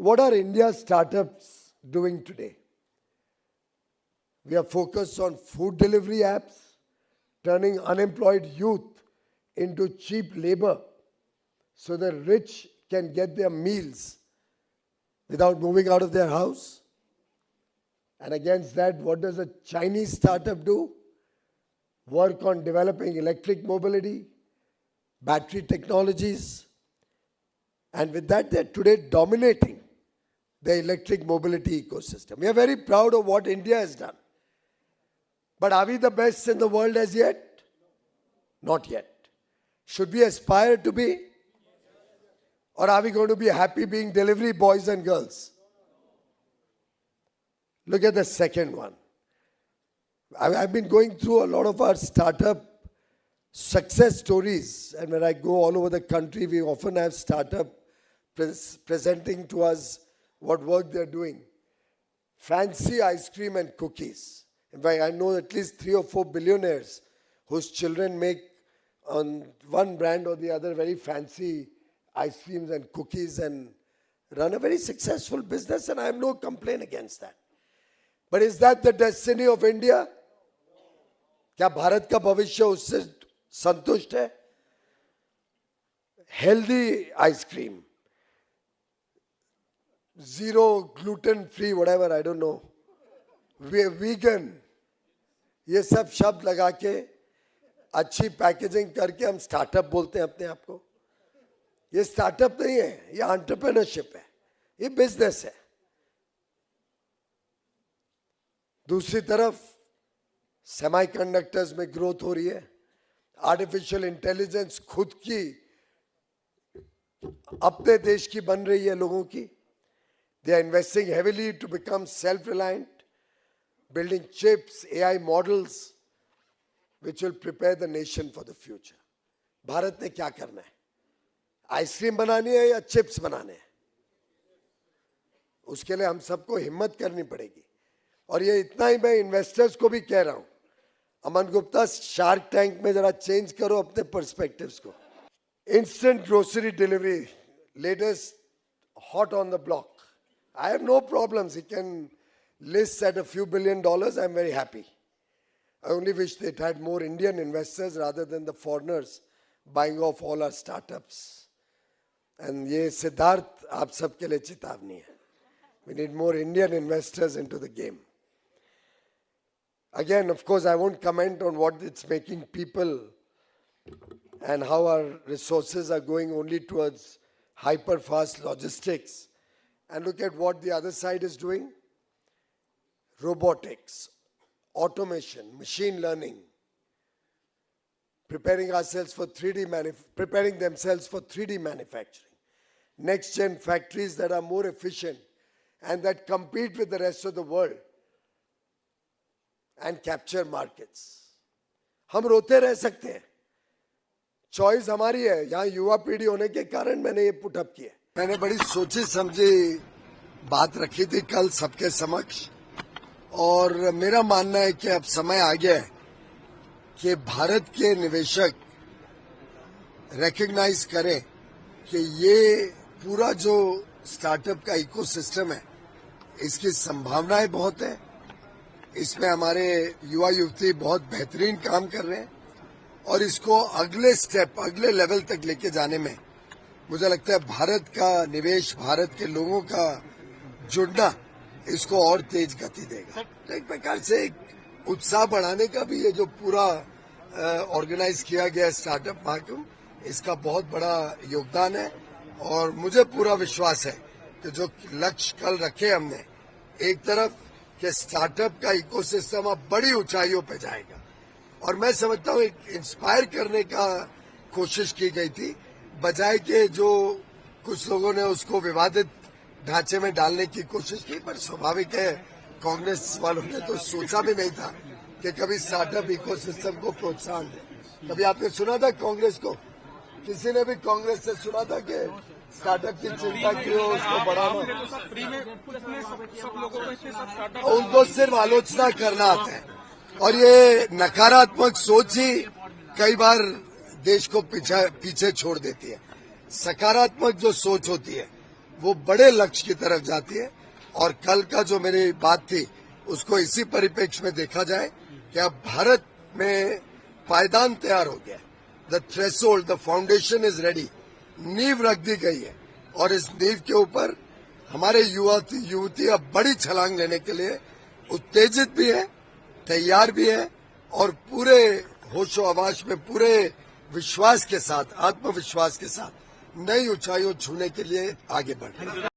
What are India's startups doing today? We are focused on food delivery apps, turning unemployed youth into cheap labor so the rich can get their meals without moving out of their house. And against that, what does a Chinese startup do? Work on developing electric mobility, battery technologies, and with that, they're today dominating the electric mobility ecosystem. We are very proud of what India has done. But are we the best in the world as yet? Not yet. Should we aspire to be? Or are we going to be happy being delivery boys and girls? Look at the second one. I've been going through a lot of our startup success stories, and when I go all over the country, we often have startup presenting to us what work they're doing. Fancy ice cream and cookies. In fact, I know at least 3 or 4 billionaires whose children make on one brand or the other very fancy ice creams and cookies and run a very successful business, and I have no complaint against that. But is that the destiny of India? क्या भारत का भविष्य उससे संतुष्ट है? Healthy ice cream, zero gluten free, whatever, I don't know, vegan, ये सब शब्द लगा के अच्छी पैकेजिंग करके हम स्टार्टअप बोलते हैं अपने आप को. ये स्टार्टअप नहीं है, ये एंटरप्रेन्योरशिप है, ये बिजनेस है. दूसरी तरफ सेमीकंडक्टर्स में ग्रोथ हो रही है. आर्टिफिशियल इंटेलिजेंस खुद की अपने देश की बन रही है लोगों की. They are investing heavily to become self reliant, building chips, AI models, which will prepare the nation for the future. Bharat ने क्या करना है? आइसक्रीम बनानी है या चिप्स बनाने हैं? उसके लिए हम सबको हिम्मत करनी पड़ेगी. और ये इतना ही मैं इन्वेस्टर्स को भी कह रहा हूं, अमन गुप्ता, शार्क टैंक में जरा चेंज करो अपने पर्सपेक्टिव्स को. Instant grocery delivery, latest hot on the block. I have no problems. He can list at a few $1 billion. I'm very happy. I only wish it had more Indian investors rather than the foreigners buying off all our startups. And ये सिद्धार्थ आप सबके लिए चेतावनी है. We need more Indian investors into the game. Again, of course, I won't comment on what it's making people and how our resources are going only towards hyper-fast logistics. And look at what the other side is doing. Robotics, automation, machine learning, preparing themselves for 3D manufacturing. Next-gen factories that are more efficient and that compete with the rest of the world and capture markets. हम रोते रह सकते हैं. Choice हमारी है. यहाँ युवा पीढ़ी होने के कारण मैंने ये पुटअप किया. मैंने बड़ी सोची समझी बात रखी थी कल सबके समक्ष, और मेरा मानना है कि अब समय आ गया है कि भारत के निवेशक रिकॉग्नाइज करें कि ये पूरा जो स्टार्टअप का इकोसिस्टम है, इसकी संभावनाएं बहुत है. इसमें हमारे युवा युवती बहुत बेहतरीन काम कर रहे हैं, और इसको अगले स्टेप, अगले लेवल तक लेके जाने में मुझे लगता है भारत का निवेश, भारत के लोगों का जुड़ना इसको और तेज गति देगा. तो एक प्रकार से एक उत्साह बढ़ाने का भी ये जो पूरा ऑर्गेनाइज किया गया स्टार्टअप महाकुंभ, इसका बहुत बड़ा योगदान है. और मुझे पूरा विश्वास है कि जो लक्ष्य कल रखे हमने, एक तरफ कि स्टार्टअप का इकोसिस्टम अब बड़ी ऊंचाइयों पे जाएगा, और मैं समझता हूँ एक इंस्पायर करने का कोशिश की गई थी, बजाय के जो कुछ लोगों ने उसको विवादित ढांचे में डालने की कोशिश की. पर स्वाभाविक है, कांग्रेस वालों ने तो सोचा भी नहीं था कि कभी स्टार्टअप इकोसिस्टम को प्रोत्साहन दे. कभी आपने सुना था कांग्रेस को? किसी ने भी कांग्रेस से सुना था कि स्टार्टअप की चिंता की हो, उसको बढ़ाना? उनको सिर्फ आलोचना करना आता है, और ये नकारात्मक सोच ही कई बार देश को पीछे छोड़ देती है. सकारात्मक जो सोच होती है वो बड़े लक्ष्य की तरफ जाती है। और कल का जो मेरी बात थी उसको इसी परिप्रेक्ष्य में देखा जाए कि अब भारत में पायदान तैयार हो गया, the threshold, the foundation is ready, नींव रख दी गई है और इस नींव के ऊपर हमारे युवती अब बड़ी छलांग लेने के लिए उत्तेजित भी है, तैयार भी है और पूरे होशो हवास में, पूरे विश्वास के साथ, आत्मविश्वास के साथ नई ऊंचाइयों छूने के लिए आगे बढ़ रहे हैं।